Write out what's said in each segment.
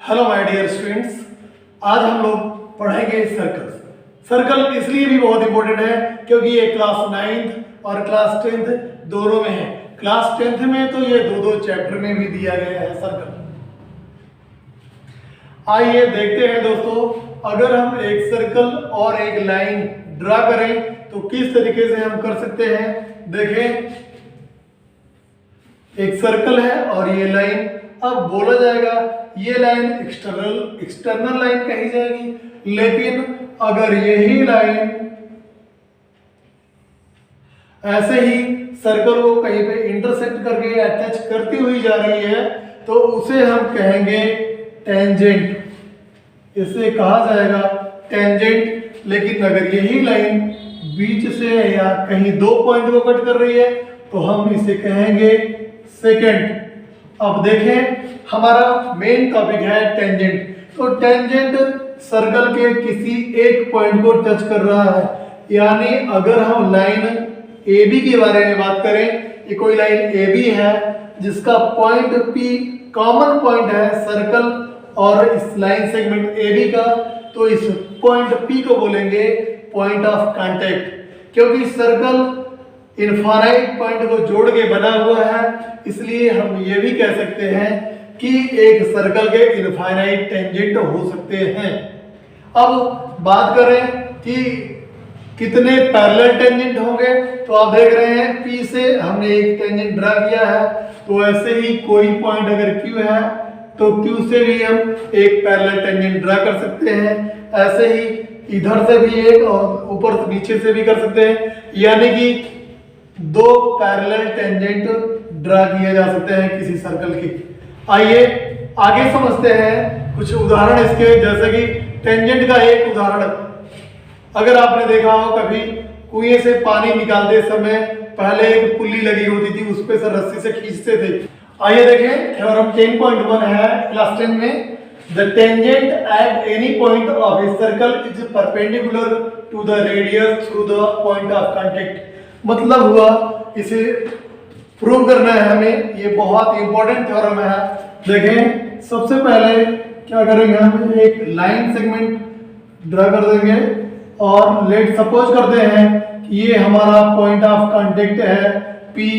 Hello my dear students, आज हम लोग पढ़ेंगे सर्कल्स। सर्कल इसलिए भी बहुत इंपॉर्टेंट है क्योंकि ये क्लास 9th और क्लास 10th दोनों में है। क्लास 10th में तो ये दो चैप्टर में भी दिया गया है सर्कल। आइए देखते हैं दोस्तों, अगर हम एक सर्कल और एक लाइन ड्रा करें तो किस तरीके से हम कर सकते हैं। देखें, एक सर्कल है और ये लाइन, अब बोला जाएगा ये लाइन एक्सटर्नल लाइन कही जाएगी, लेकिन अगर यही लाइन ऐसे ही सर्कल को कहीं पे इंटरसेक्ट करके या टच करती हुई जा रही है तो उसे हम कहेंगे टेंजेंट। इसे कहा जाएगा टेंजेंट। लेकिन अगर यही लाइन बीच से या कहीं दो पॉइंट को कट कर रही है तो हम इसे कहेंगे सेकेंड। अब देखें, हमारा मेन टॉपिक है टेंजेंट। तो टेंजेंट सर्कल के किसी एक पॉइंट को टच कर रहा है, यानी अगर हम लाइन AB के बारे में बात करें, ये कोई लाइन AB है जिसका पॉइंट P कॉमन पॉइंट है सर्कल और इस लाइन सेगमेंट AB का, तो इस पॉइंट P को बोलेंगे पॉइंट ऑफ कांटेक्ट। क्योंकि सर्कल इनफाइनाइट पॉइंट को जोड़ के बना हुआ है, इसलिए हम ये भी कह सकते हैं कि एक सर्कल के इनफाइनाइट टेंजेंट हो सकते हैं। अब बात करें कि कितने पैरेलल टेंजेंट होंगे, तो आप देख रहे हैं P से हमने एक टेंजेंट ड्रा किया है, तो ऐसे ही कोई पॉइंट अगर Q है तो Q से भी हम एक पैरेलल टेंजेंट ड्रा कर सकते हैं। ऐसे ही इधर से भी एक और ऊपर से नीचे से भी कर सकते हैं, यानी कि दो पैरेलल टेंजेंट ड्रा किए जा सकते हैं किसी सर्कल की। आइए आगे समझते हैं कुछ उदाहरण इसके, जैसे कि टेंजेंट का एक उदाहरण। अगर आपने देखा हो कभी कुएं से पानी निकालते समय पहले एक पुल्ली लगी होती थी, उस पे से रस्सी से खींचते थे। आइए देखें, थ्योरम 10.1 है क्लास 10 में। The tangent at any point of a circle is perpendicular to the radius through the point of contact. मतलब हुआ, इसे प्रूव करना है हमें, ये बहुत इंपॉर्टेंट थ्योरम है। देखें, सबसे पहले क्या करेंगे, हम एक लाइन सेगमेंट ड्रा कर देंगे और लेट सपोज करते हैं कि ये हमारा पॉइंट ऑफ कांटेक्ट है P,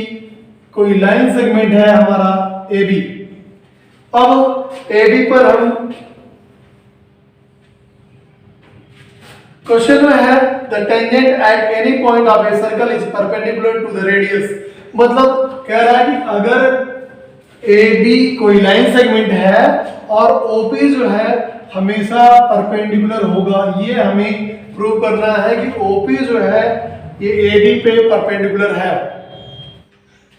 कोई लाइन सेगमेंट है हमारा AB। अब AB पर हम क्वेश्चन में है the tangent at any point of a circle is perpendicular to the radius. मतलब कह रहा है कि अगर AB कोई लाइन सेगमेंट है और OP जो है हमेशा परपेंडिकुलर होगा, ये हमें प्रूव करना है कि OP जो है ये AB पे परपेंडिकुलर है।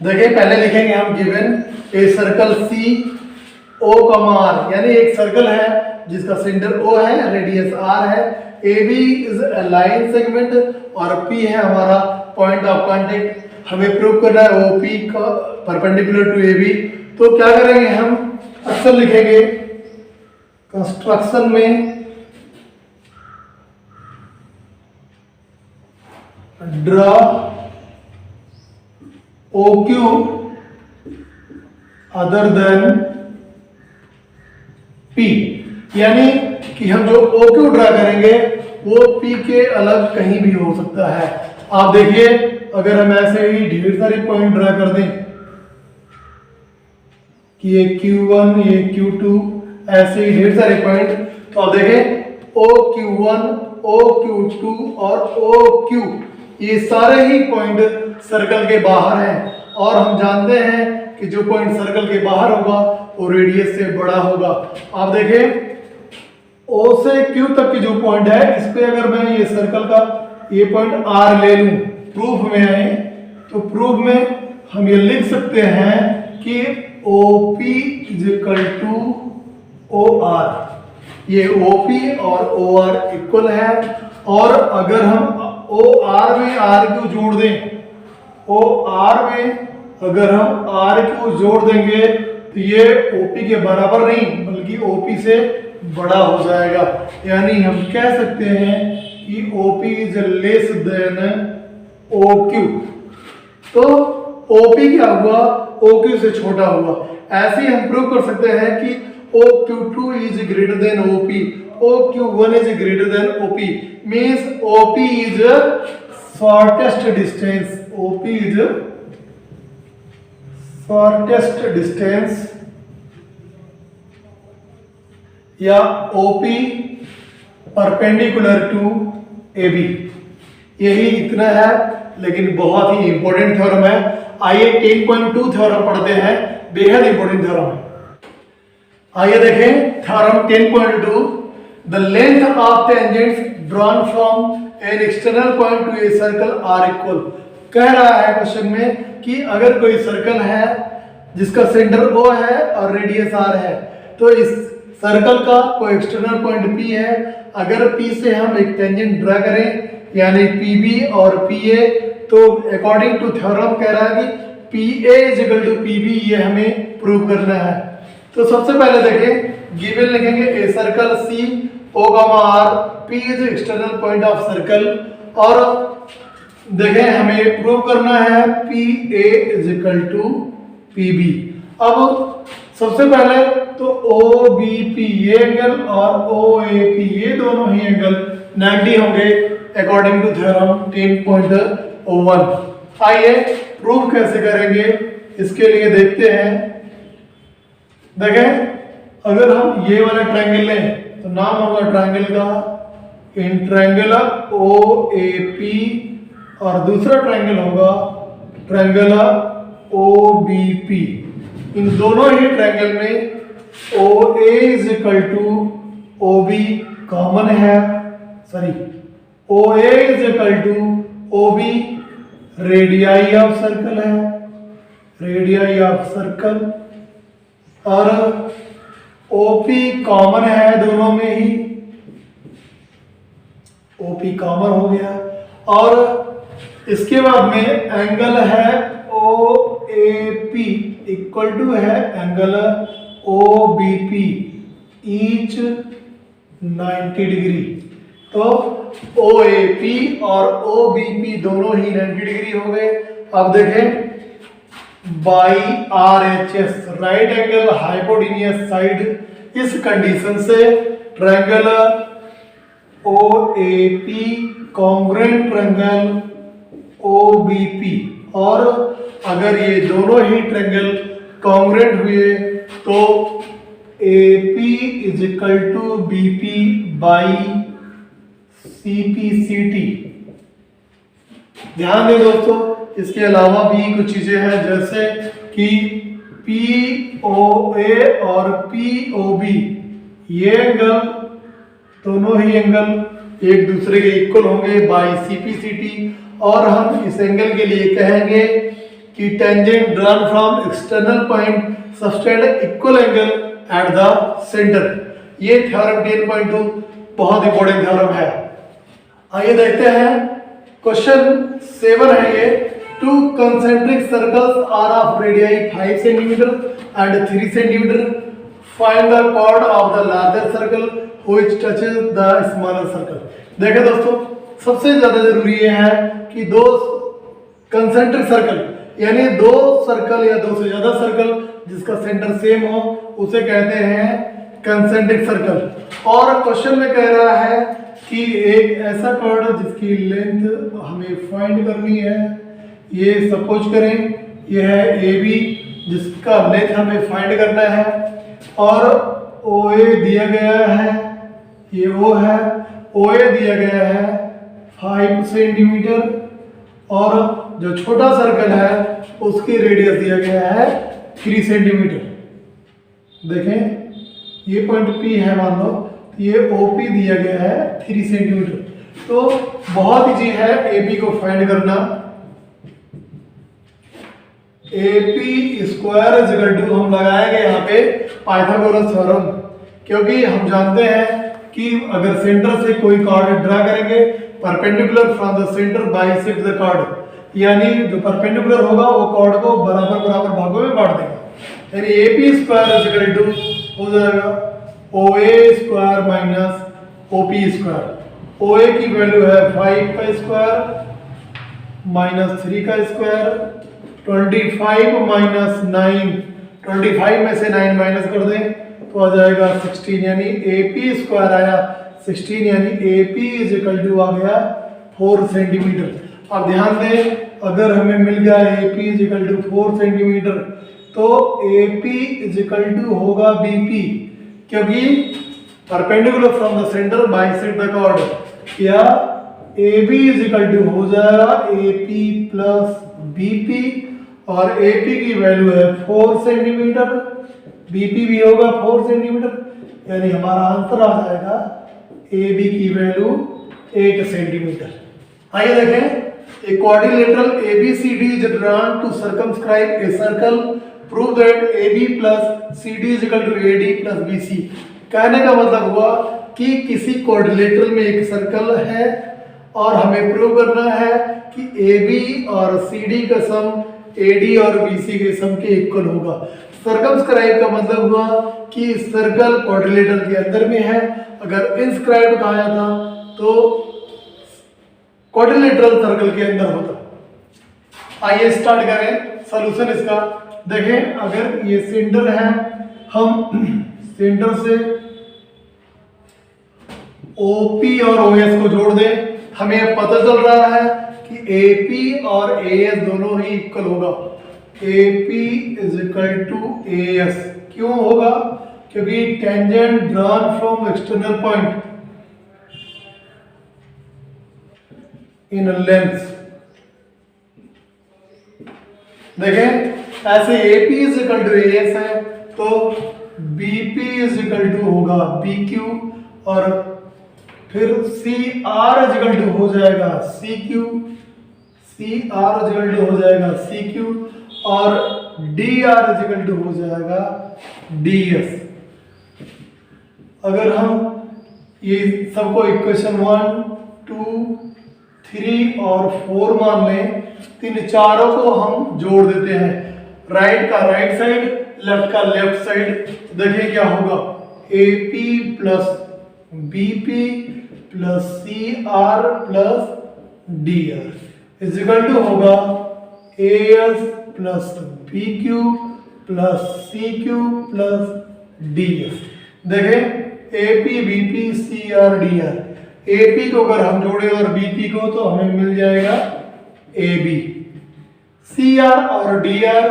देखिए, पहले लिखेंगे हम गिवन ए सर्कल C O, R, यानी एक सर्कल है जिसका सेंटर O है, रेडियस R है, AB is a line segment और P है हमारा पॉइंट ऑफ कांटेक्ट। हमें प्रूव करना है OP का परपेंडिकुलर टू AB। तो क्या करेंगे, हम अक्सर लिखेंगे कंस्ट्रक्शन में draw OQ other than P, यानी कि हम जो OQ ड्रा करेंगे वो P के अलग कहीं भी हो सकता है। आप देखिए, अगर हम ऐसे ही ढेर सारे पॉइंट ड्रा कर दें कि ये Q1, ये Q2, ऐसे ही ढेर सारे पॉइंट, तो आप देखें OQ1, OQ2 और OQ, ये सारे ही पॉइंट सर्कल के बाहर हैं और हम जानते हैं कि जो पॉइंट सर्कल के बाहर होगा वो रेडियस से बड़ा होगा। आप देखें, O से Q तक की जो पॉइंट है, इस पे अगर मैं ये सर्कल का ये पॉइंट R ले लूं, प्रूफ में आए तो प्रूफ में हम ये लिख सकते हैं कि OP is equal to OR। ये OP और OR इक्वल है, और अगर हम OR में RQ जोड़ दें, OR में अगर हम RQ जोड़ देंगे तो ये OP के बराबर नहीं बल्कि OP से बड़ा हो जाएगा। यानी हम कह सकते हैं कि OP is less than OQ। तो OP क्या हुआ, OQ से छोटा हुआ। ऐसे ही हम प्रूव कर सकते हैं कि OQ2 is greater than OP, OQ1 is greater than OP, means OP is shortest distance, OP is shortest distance या OP परपेंडिकुलर टू AB। यही इतना है, लेकिन बहुत ही इंपॉर्टेंट थ्योरम है। आइए 10.2 थ्योरम पढ़ते हैं, बेहद इंपॉर्टेंट थ्योरम है। आइए देखें theorem 10.2, the length of tangents drawn from an external point to a circle are equal. कह रहा है क्वेश्चन में कि अगर कोई सर्कल है जिसका सेंटर O है और रेडियस R है, तो इस सर्कल का कोई एक्सटर्नल पॉइंट P है, अगर P से हम एक टेंजेंट ड्रा करें यानी PB और PA, तो अकॉर्डिंग टू थ्योरम कह रहा है कि PA is equal to PB, ये हमें प्रूव करना है। तो सबसे पहले देखें, गिवन लिखेंगे a circle C O, R, P is external point of circle, और देखें हमें प्रूव करना है PA is equal to PB। अब सबसे पहले तो OBP ये एंगल और OAP ये दोनों ही एंगल 90 होंगे अकॉर्डिंग टू थ्योरम 10.1। आइए प्रूव कैसे करेंगे, इसके लिए देखते हैं। देखें अगर हम ये वाला ट्रायंगल लें तो नाम होगा ट्रायंगल का इन ट्रायंगल OAP, और दूसरा ट्रायंगल होगा ट्रायंगल OBP। इन दोनों ही ट्रायंगल में OA is equal to OB common है, sorry OA is equal to OB radii of circle है, रेडियाई ऑफ सर्कल, और OP कॉमन है दोनों में ही, OP कॉमन हो गया। और इसके बाद में एंगल है OAP इक्वल टू है एंगल OBP ईच 90 डिग्री। तो OAP और OBP दोनों ही 90 डिग्री हो गए। अब देखें by RHS right angle hypotenuse side, इस कंडीशन से triangle OAP congruent triangle OBP, और अगर ये दोनों ही ट्रायंगल कॉन्ग्रुएंट हुए तो AP is equal to BP by CPCT। ध्यान दें दोस्तों, इसके अलावा भी कुछ चीजें हैं जैसे कि POA और POB ये एंगल, दोनों ही एंगल एक दूसरे के इक्वल होंगे बाई CPCT, और हम इस एंगल के लिए कहेंगे कि tangent drawn from external point subtend equal angle at the centre. ये थ्योरम 10.2 बहुत इंपॉर्टेंट थ्योरम है। आइए देखते हैं क्वेश्चन 7 है ये। Two concentric circles are of radii 5 centimetre and 3 centimetre, find the chord of the larger circle which touches the smaller circle. देखिए दोस्तों, सबसे ज्यादा जरूरी ये है कि दो कंसेंट्रिक सर्कल यानी दो सर्कल या दो से ज्यादा सर्कल जिसका सेंटर सेम हो उसे कहते हैं कंसेंट्रिक सर्कल। और क्वेश्चन में कह रहा है कि एक ऐसा कॉर्ड जिसकी लेंथ हमें फाइंड करनी है, ये सपोज करें ये है AB जिसका लेंथ हमें फाइंड करना है, और OA दिया गया है, ये O है, OA दिया गया है 5 सेंटीमीटर, और जो छोटा सर्कल है उसकी रेडियस दिया गया है 3 सेंटीमीटर। देखें ये पॉइंट P है मान लो, ये OP दिया गया है 3 सेंटीमीटर। तो बहुत इजी है AB को फाइंड करना। AP square is equal to हम लगाएंगे यहाँ पे पाइथागोरस थ्योरम, क्योंकि हम जानते हैं कि अगर सेंटर से कोई कॉर्ड ड्रा करेंगे perpendicular from the centre bisect the chord, यानी जो परपेंडिकुलर होगा वो कॉर्ड को बराबर बराबर भागों में बांट देगा। यानी AP square is equal to हो जाएगा OA square minus OP square. OA की वैल्यू है 5 का स्क्वायर माइनस 3 का स्क्वायर, 25 माइनस 9, 25 में से 9 माइनस कर दें तो आ जाएगा 16 यानी AP स्क्वायर आया 16 यानी AP इज इक्वल टू आ गया 4 सेंटीमीटर। अब ध्यान दें, अगर हमें मिल गया AP is equal to 4 centimetre तो AP इज इक्वल टू होगा BP, क्योंकि perpendicular from the centre bisect the chord, या AB इज इक्वल टू हो जाएगा AP प्लस BP, और AP की वैल्यू है 4 सेंटीमीटर, BP भी होगा 4 सेंटीमीटर, यानी हमारा आंसर आ जाएगा AB की वैल्यू 8 सेंटीमीटर। आइए देखें, a quadrilateral ABCD is drawn to circumscribe a circle, prove that AB plus CD is equal to AD plus BC। कहने का मतलब हुआ कि किसी क्वाड्रिलेटरल में एक सर्कल है और हमें प्रूव करना है कि AB और CD का सम AD और BC के सम के इक्वल होगा। सर्कमस्क्राइब का मतलब हुआ कि सर्कल क्वाड्रिलेटरल के अंदर में है, अगर इनस्क्राइब कहा था तो क्वाड्रिलेटरल सर्कल के अंदर होता। आइए स्टार्ट करें सॉल्यूशन इसका। देखें, अगर ये सेंटर है, हम सेंटर से OP और OS को जोड़ दें, हमें पता चल रहा है कि AP और AS दोनों ही इक्वल होगा। AP is equal to AS क्यों होगा? क्योंकि tangent drawn from external point in length. देखें, ऐसे AP is equal to AS है तो BP इज इक्वल टू होगा BQ, और फिर CR इज इक्वल टू हो जाएगा CQ, CR is equal to हो जाएगा CQ, और DR इज इक्वल टू हो जाएगा DS। अगर हम ये सबको इक्वेशन 1, 2, 3 और 4 मान लें तो इन चारों को हम जोड़ देते हैं, राइट का राइट साइड, लेफ्ट का लेफ्ट साइड। देखिए क्या होगा, AP plus BP plus CR plus DR is equal to होगा AS plus BQ plus CQ plus DS। देखें, AP BP CR DR, AP को अगर हम जोड़े और BP को तो हमें मिल जाएगा AB। CR और DR,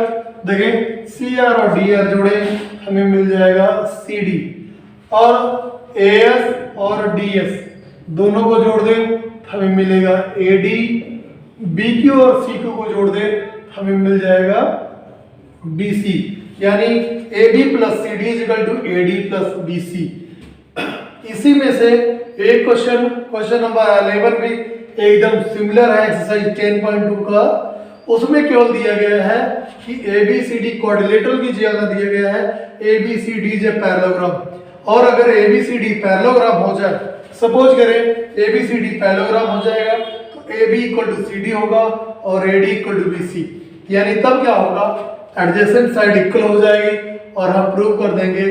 देखें CR और DR जोड़े हमें मिल जाएगा CD, और AS और DS दोनों को जोड़ दें हमें मिलेगा AD, BQ और CQ को जोड़ दें हमें मिल जाएगा BC, यानी AB plus CD is equal to AD plus BC। इसी में से एक क्वेश्चन नंबर 11 भी एकदम सिमिलर है एक्सरसाइज 10.2 का। उसमें केवल दिया गया है कि ABCD क्वाड्रिलेटरल की जगह दिया गया है ABCD इज ए पैरेललोग्राम, और अगर ABCD पैरेललोग्राम हो जाए, सपोज करें ABCD पैरेललोग्राम हो जाएगा तो AB इक्वल टू CD होगा और AD इक्वल टू BC, यानी तब क्या होगा, एडजेसेंट साइड इक्वल हो जाएगी और हम प्रूव कर देंगे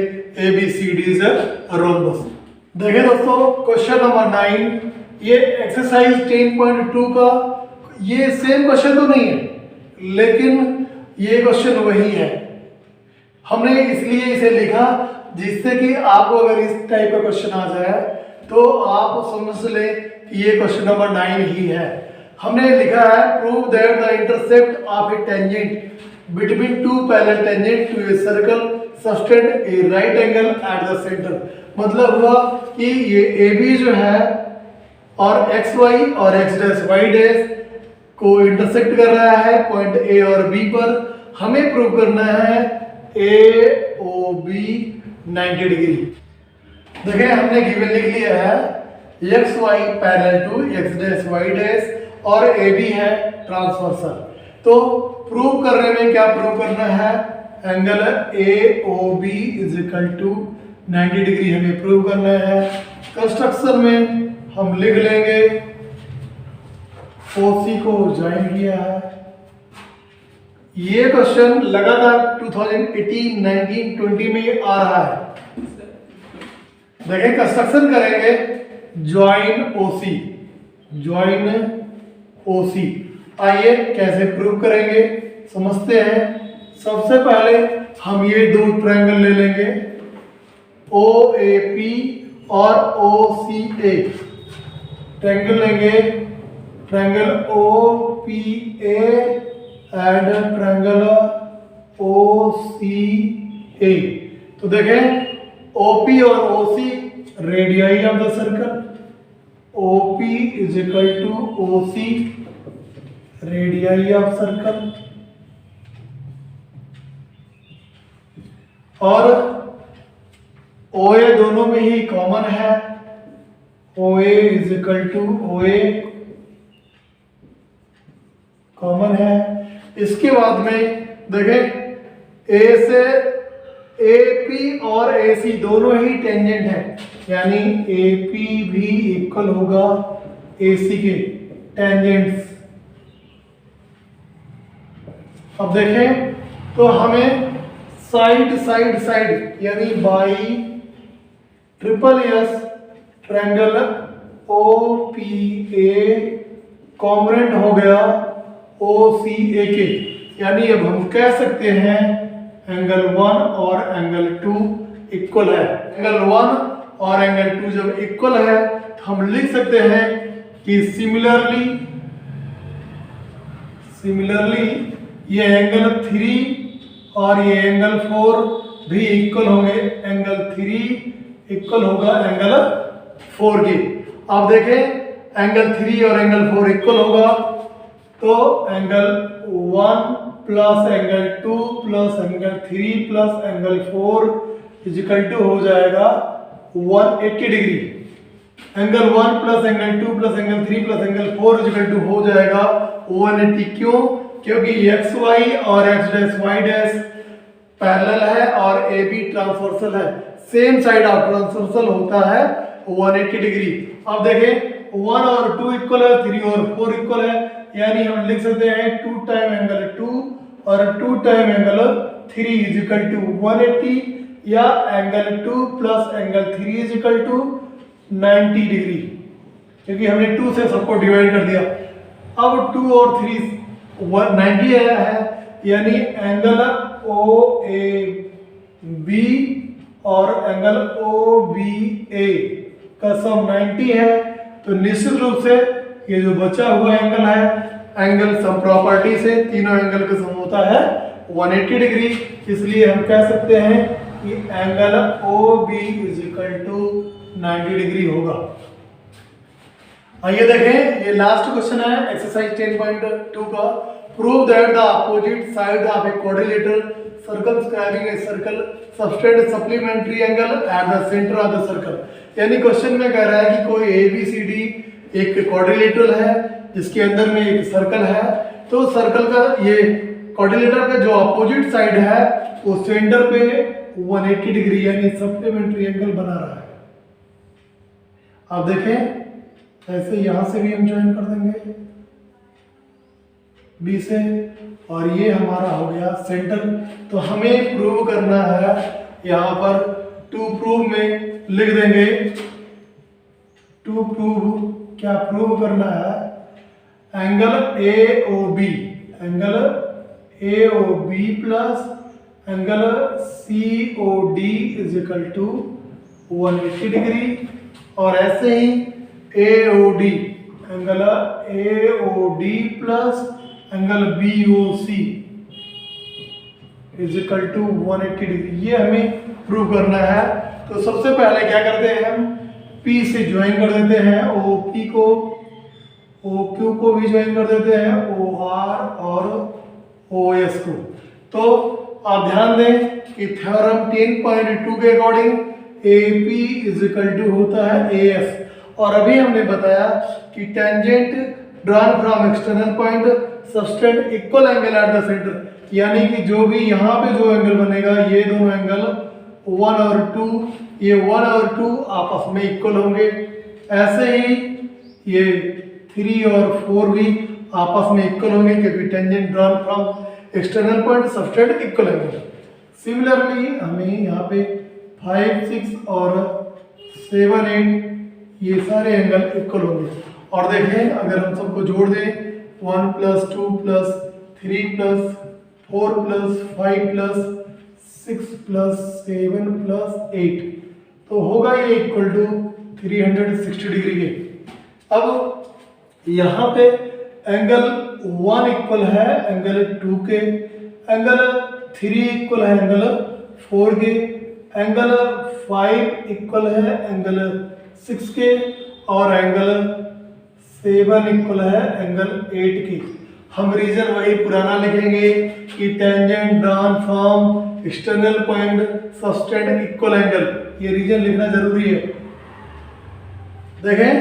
ABCD इज ए रोम्बस। देखिए दोस्तों, क्वेश्चन नंबर 9, ये एक्सरसाइज 10.2 का ये सेम क्वेश्चन तो नहीं है, लेकिन ये क्वेश्चन वही है। हमने इसलिए इसे लिखा जिससे कि आपको अगर इस टाइप का क्वेश्चन आ जाए तो आप समझ ले कि ये क्वेश्चन नंबर 9 ही है। हमने लिखा है prove that the intercept of a tangent between two parallel tangent to a circle subtend a right angle at the centre. मतलब हुआ कि ये AB जो है और XY और X' को इंटरसेक्ट कर रहा है पॉइंट A और B पर। हमें प्रूव करना है AOB 90 डिग्री। देखिए, हमने गिवन लिख लिया है XY पैरेलल टू X', और AB है ट्रांसवर्सल। तो प्रूव करने में क्या प्रूव करना है, angle AOB is equal to 90 degree हमें प्रूव करना है। कंस्ट्रक्शन में हम लिख लेंगे OC को ज्वाइन किया है। ये क्वेश्चन लगातार 2018, 19, 20 में आ रहा है। देखिए, कंस्ट्रक्शन करेंगे ज्वाइन OC। आइए कैसे प्रूव करेंगे समझते हैं। सबसे पहले हम ये दो ट्रायंगल ले लेंगे OAP और OCA। ट्रायंगल लेंगे, triangle OPA and triangle OCA। तो देखें OP और OC radii of the circle, OP is equal to OC radii of circle, और OA दोनों में ही कॉमन है, OA is equal to OA common है। इसके बाद में देखें A से AP और AC दोनों ही टेंजेंट है, यानी AP भी इक्वल होगा AC के टेंजेंट्स। अब देखें तो हमें साइड साइड साइड यानी by triple S triangle OPA component हो गया OCA के, यानी अब हम कह सकते हैं एंगल 1 और एंगल 2 इक्वल है। एंगल 1 और एंगल 2 जब इक्वल है तो हम लिख सकते हैं कि सिमिलरली ये एंगल 3 और ये एंगल 4 भी इक्वल होंगे, एंगल 3 इक्वल होगा एंगल 4 के। आप देखें एंगल 3 और एंगल 4 इक्वल होगा तो angle 1 plus angle 2 plus angle 3 plus angle 4 is equal to हो जाएगा 180 degree. Angle 1 plus angle 2 plus angle 3 plus angle 4 is equal to हो जाएगा 180। क्यों? क्योंकि XY और X'Y पैरेलल है और AB ट्रांसवर्सल है, सेम साइड ऑफ ट्रांसवर्सल होता है 180 डिग्री। अब देखें 1 और 2 इक्वल है, 3 और 4 इक्वल है, यानी हम लिख सकते हैं 2 टाइम एंगल 2 और 2 time angle 3 is equal to 180, या angle 2 plus angle 3 is equal to 90 degree, क्योंकि हमने 2 से सबको डिवाइड कर दिया। अब 2 और 3 90 है, यानी एंगल OAB और एंगल OBA का सम 90 है। तो निश्चित रूप से ये जो बचा हुआ एंगल है, एंगल सम प्रॉपर्टी से तीनों एंगल का सम होता है 180 डिग्री, इसलिए हम कह सकते हैं कि angle OB is equal to 90 degree होगा। आइए देखें ये लास्ट क्वेश्चन है एक्सरसाइज 10.2 का। Prove that the opposite side of a quadrilateral circumscribing a circle subtend supplementary angle at the centre of the circle. यानी क्वेश्चन में कह रहा है कि कोई ABCD एक क्वाड्रिलेटरल है जिसके अंदर में एक सर्कल है, तो सर्कल का ये क्वाड्रिलेटर का जो अपोजिट साइड है वो सेंटर पे 180 डिग्री यानी सप्लीमेंट्री एंगल बना रहा है। आप देखें ऐसे यहां से भी हम ज्वाइन कर देंगे B से, और ये हमारा हो गया सेंटर। तो हमें प्रूव करना है, यहाँ पर टू प्रूव में लिख देंगे, टू प्रूव क्या प्रूव करना है, angle AOB plus angle COD is equal to 180 degree, और ऐसे ही AOD plus angle BOC is equal to 180 degree. ये हमें प्रूव करना है। तो सबसे पहले क्या करते हैं, हम P से ज्वाइन कर देते हैं OP को, OQ को भी ज्वाइन कर देते हैं, OR और OS को। तो आप ध्यान दें कि थ्योरम 10.2 के according AP is equal to होता है AS, और अभी हमने बताया कि tangent drawn from external point subtend equal angle at the centre, यानी कि जो भी यहाँ पे जो एंगल बनेगा, ये दोनों एंगल 1 और 2, ये 1 और 2 आपस में इक्वल होंगे। ऐसे ही ये 3 और 4 भी आपस में इक्वल होंगे, क्योंकि tangent drawn from external point subtend equal angle. Similarly हमें यहाँ पे 5, 6 और 7, 8 ये सारे एंगल इक्वल होंगे। और देखें अगर हम सबको जोड़ दें, 1 + 2 + 3 + 4 + 5 + 6 + 7 + 8, तो होगा ये इक्वल टू 360 डिग्री के। अब यहाँ पे एंगल 1 इक्वल है एंगल 2 के, एंगल 3 इक्वल है एंगल 4 के, एंगल 5 इक्वल है एंगल 6 के, और एंगल 7 इक्वल है एंगल 8 के। हम रीजन वही पुराना लिखेंगे कि tangent drawn from external point subtend equal angle, ये रीजन लिखना जरूरी है। देखें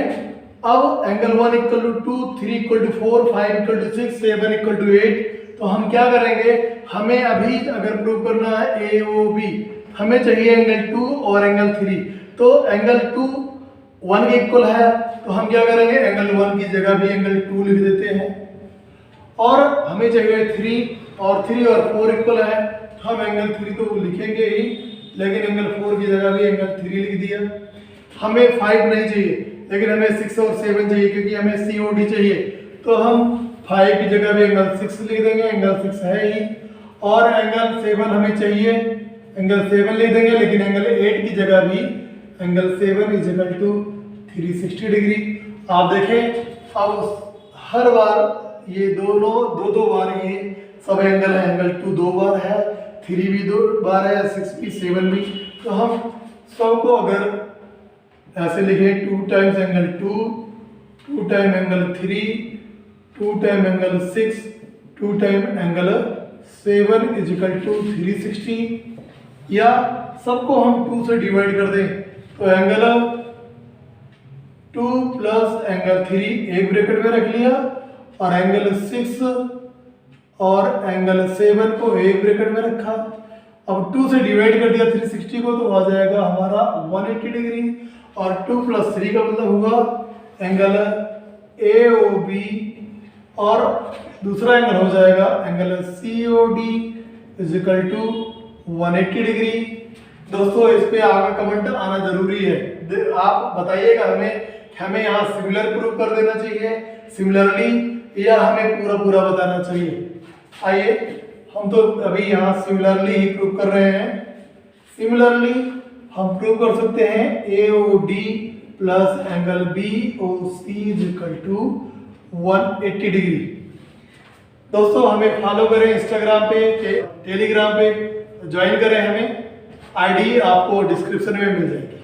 अब angle 1 equal to 2, 3 equal to 4, 5 equal to 6, 7 equal to 8, तो हम क्या करेंगे, हमें अभी अगर प्रूव करना है AOB, हमें चाहिए एंगल 2 और एंगल 3। तो एंगल 2 1 के इक्वल है, तो हम क्या करेंगे, एंगल 1 की जगह भी एंगल 2 लिख देते हैं। और हमें चाहिए 3 और 4 इक्वल है, तो हम एंगल 3 तो लिखेंगे ही, लेकिन एंगल 4 की जगह भी एंगल 3 लिख दिया। हमें 5 नहीं चाहिए, लेकिन हमें 6 और 7 चाहिए, क्योंकि हमें COD चाहिए, तो हम 5 की जगह भी एंगल 6 लिख देंगे, एंगल 6 है ही। और एंगल 7 हमें चाहिए, एंगल 7 लिख देंगे, लेकिन एंगल 8 की जगह भी angle 7 is equal to 360 degree. आप देखें अब हर बार ये दोनों दो बार ये सब एंगल है, एंगल 2 2 बार है, 3 भी 2 बार है, 6 भी 7 भी, तो हम सबको अगर ऐसे लिखे 2 times angle 2, 2 time angle 3, 2 time angle 6, 2 time angle 7 is equal to 360, या सबको हम 2 से डिवाइड कर दें, तो एंगल 2 प्लस एंगल 3 एक ब्रैकेट में रख लिया, और एंगल 6 और एंगल 7 को एक ब्रैकेट में रखा। अब 2 से डिवाइड कर दिया 360 को, तो आ जाएगा हमारा 180 डिग्री, और 2 प्लस 3 का मतलब हुआ एंगल AOB, और दूसरा एंगल हो जाएगा angle COD is equal to 180 degree. दोस्तों इस पे आगे कमेंट आना जरूरी है, आप बताइएगा हमें यहाँ सिमिलर प्रूव कर देना चाहिए सिमिलरली, या हमें पूरा बताना चाहिए। आइए हम तो अभी यहाँ सिमिलरली ही प्रूव कर रहे हैं। सिमिलरली हम प्रूव कर सकते हैं AOD plus angle BOC is equal to 180 degree. दोस्तों हमें फॉलो करें इंस्टाग्राम पे, टेलीग्राम पे ज्वाइन करें, हमें ID आपको डिस्क्रिप्शन में मिल जाएगी।